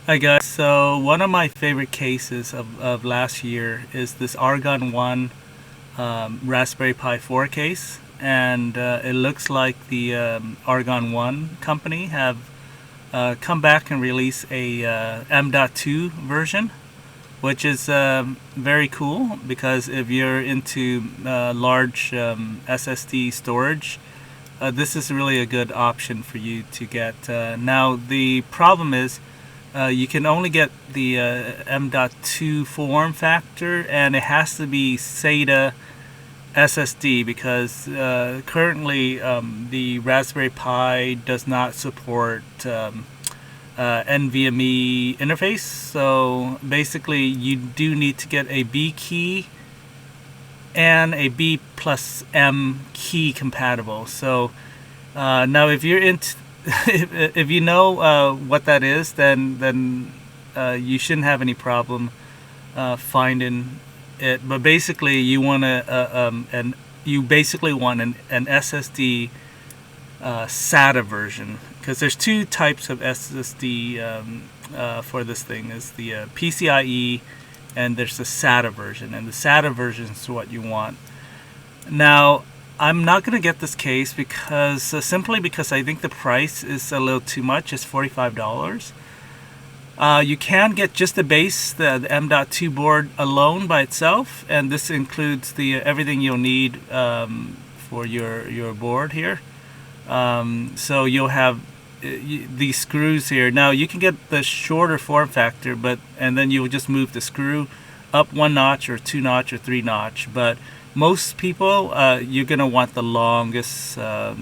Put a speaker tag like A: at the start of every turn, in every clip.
A: Hi guys, so one of my favorite cases of last year is this Argon One Raspberry Pi 4 case, and it looks like the Argon One company have come back and released a M.2 version, which is very cool because if you're into large SSD storage, this is really a good option for you to get. Now the problem is you can only get the M.2 form factor, and it has to be SATA SSD because currently the Raspberry Pi does not support NVMe interface. So basically, you do need to get a B key and a B plus M key compatible. So now, if you're into if you know what that is, then you shouldn't have any problem finding it. But basically, you want you basically want an SSD SATA version, because there's two types of SSD for this thing. Is the PCIe, and there's the SATA version, and the SATA version is what you want. Now, I'm not going to get this case because simply because I think the price is a little too much. It's $45. You can get just the base, the M.2 board alone by itself, and this includes the everything you'll need for your board here. So you'll have these screws here. Now you can get the shorter form factor, and then you'll just move the screw up one notch or two notch or three notch. But most people, you're gonna want the longest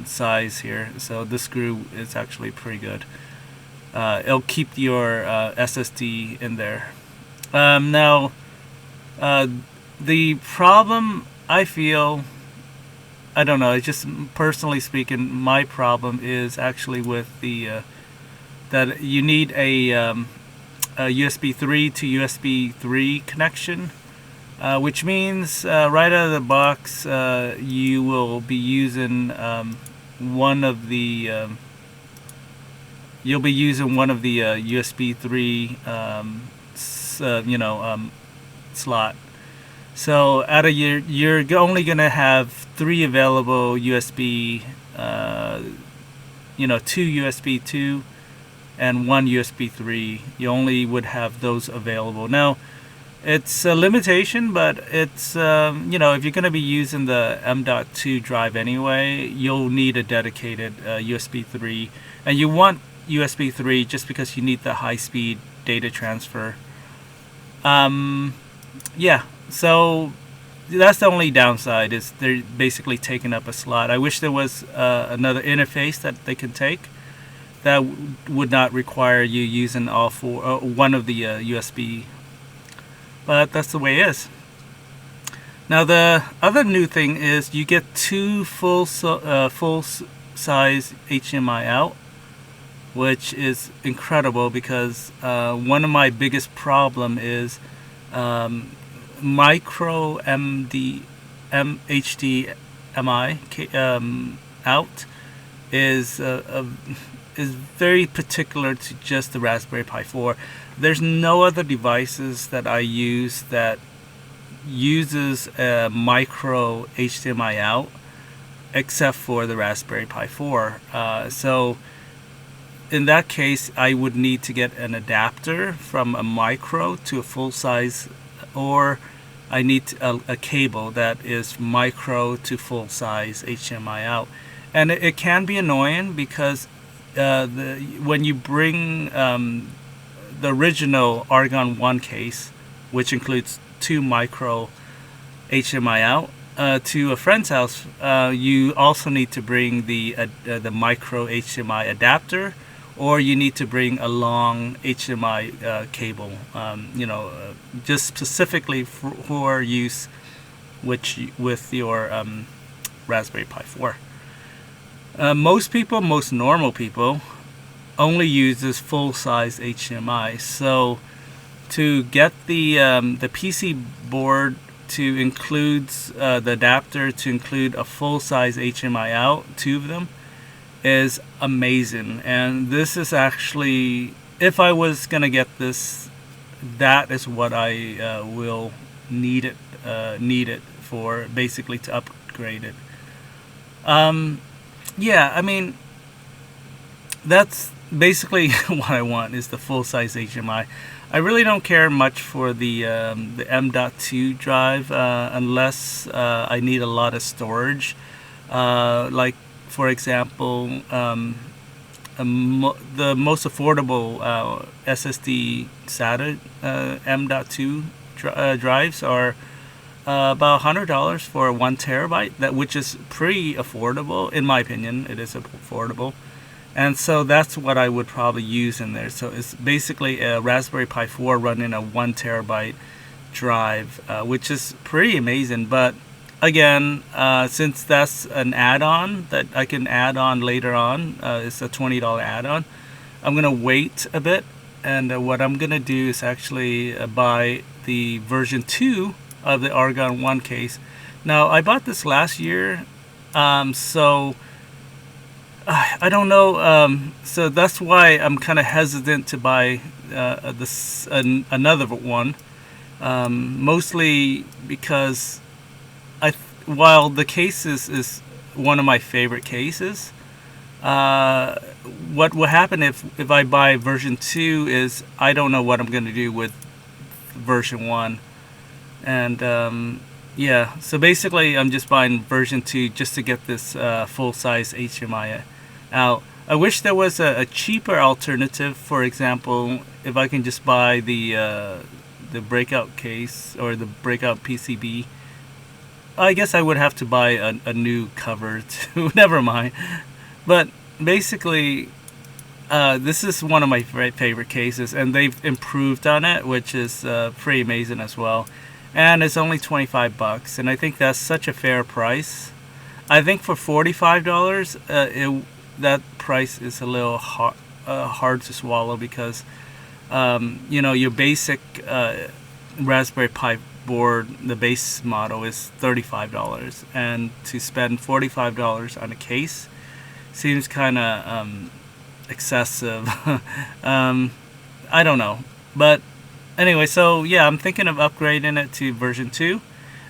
A: size here. So this screw is actually pretty good. It'll keep your SSD in there. Now, the problem I feel, I don't know. It's just personally speaking, my problem is actually with the that you need a USB 3 to USB 3 connection, which means right out of the box you will be using one of the USB 3 slot. So out of you're only gonna have three available USB, two USB 2 and one USB 3. You only would have those available. Now, it's a limitation, but it's if you're gonna be using the M.2 drive anyway, you'll need a dedicated USB 3, and you want USB 3 just because you need the high-speed data transfer. Yeah, so that's the only downside, is they're basically taking up a slot. I wish there was another interface that they could take that would not require you using all four, one of the USB, but that's the way it is. Now the other new thing is you get two full size HDMI out, which is incredible because one of my biggest problem is micro HDMI out is very particular to just the Raspberry Pi 4. There's no other devices that I use that uses a micro HDMI out except for the Raspberry Pi 4. So in that case, I would need to get an adapter from a micro to a full size, or I need a cable that is micro to full size HDMI out. And it can be annoying because when you bring the original Argon One case, which includes two micro HDMI out, to a friend's house, you also need to bring the micro HDMI adapter, or you need to bring a long HDMI cable, just specifically for use with your Raspberry Pi 4. Most normal people, only uses full-size HDMI. So to get the PC board to include the adapter to include a full-size HDMI out, two of them, is amazing. And this is actually if I was gonna get this, that is what I will need it for, basically to upgrade it. Yeah, I mean, that's basically what I want is the full size HMI. I really don't care much for the M.2 drive unless I need a lot of storage. Like for example, the most affordable SSD SATA M.2 drives are about $100 for 1 TB, that which is pretty affordable in my opinion. It is affordable, and so that's what I would probably use in there. So it's basically a Raspberry Pi 4 running a 1 TB drive, which is pretty amazing. But again, since that's an add-on that I can add on later on, it's a $20 add-on. I'm gonna wait a bit, and what I'm gonna do is actually buy the version 2 of the Argon One case. Now I bought this last year, so I don't know. So that's why I'm kind of hesitant to buy another one. Mostly because while the case is one of my favorite cases, what will happen if I buy version 2 is I don't know what I'm going to do with version 1. And yeah, so basically I'm just buying version 2 just to get this full-size HMI out. I wish there was a cheaper alternative. For example, if I can just buy the breakout case or the breakout PCB, I guess I would have to buy a new cover too. Never mind. But basically, this is one of my favorite cases, and they've improved on it, which is pretty amazing as well. And it's only $25, and I think that's such a fair price. I think for $45, that price is a little hard to swallow because you know, your basic Raspberry Pi board, the base model is $35, and to spend $45 on a case seems kind of excessive. I don't know, but anyway, so yeah, I'm thinking of upgrading it to version 2,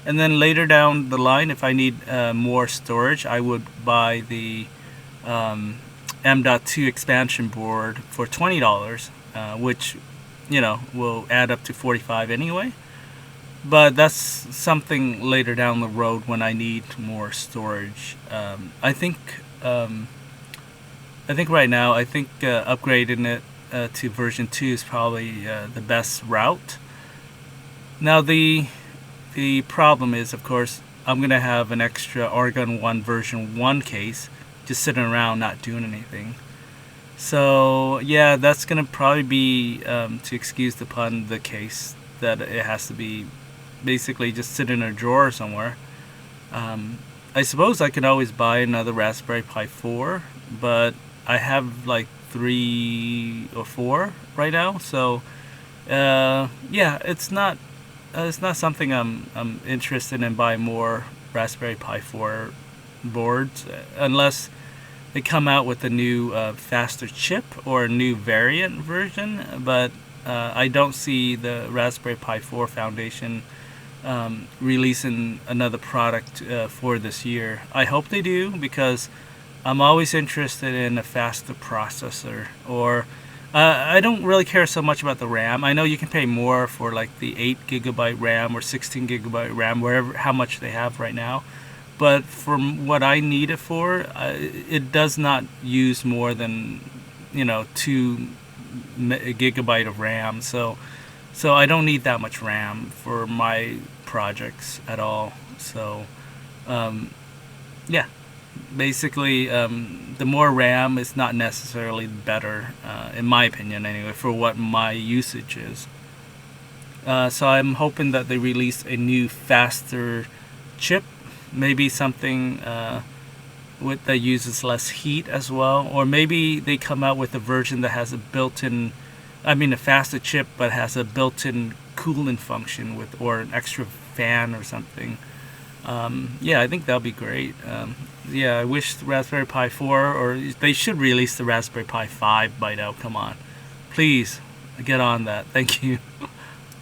A: and then later down the line, if I need more storage, I would buy the M.2 expansion board for $20, which, you know, will add up to $45 anyway. But that's something later down the road when I need more storage. I think right now, I think upgrading it to version 2 is probably the best route. Now the problem is, of course, I'm gonna have an extra Argon One version 1 case just sitting around not doing anything. So yeah, that's gonna probably be, to excuse the pun, the case that it has to be basically just sit in a drawer somewhere. I suppose I could always buy another Raspberry Pi 4, but I have like 3 or 4 right now, so yeah, it's not something I'm interested in buying more Raspberry Pi 4 boards unless they come out with a new faster chip or a new variant version. But I don't see the Raspberry Pi 4 Foundation releasing another product for this year. I hope they do, because I'm always interested in a faster processor, or I don't really care so much about the RAM. I know you can pay more for like the 8 GB RAM or 16 GB RAM, wherever, how much they have right now. But from what I need it for, it does not use more than, you know, 2 GB of RAM. So I don't need that much RAM for my projects at all. So yeah, basically the more RAM is not necessarily better, in my opinion anyway, for what my usage is. So I'm hoping that they release a new faster chip, maybe something that uses less heat as well, or maybe they come out with a version that has a built-in, a faster chip but has a built-in cooling function with, or an extra fan or something. Yeah, I think that'll be great. Yeah, I wish the Raspberry Pi 4, or they should release the Raspberry Pi 5 by now. Come on. please get on that. Thank you.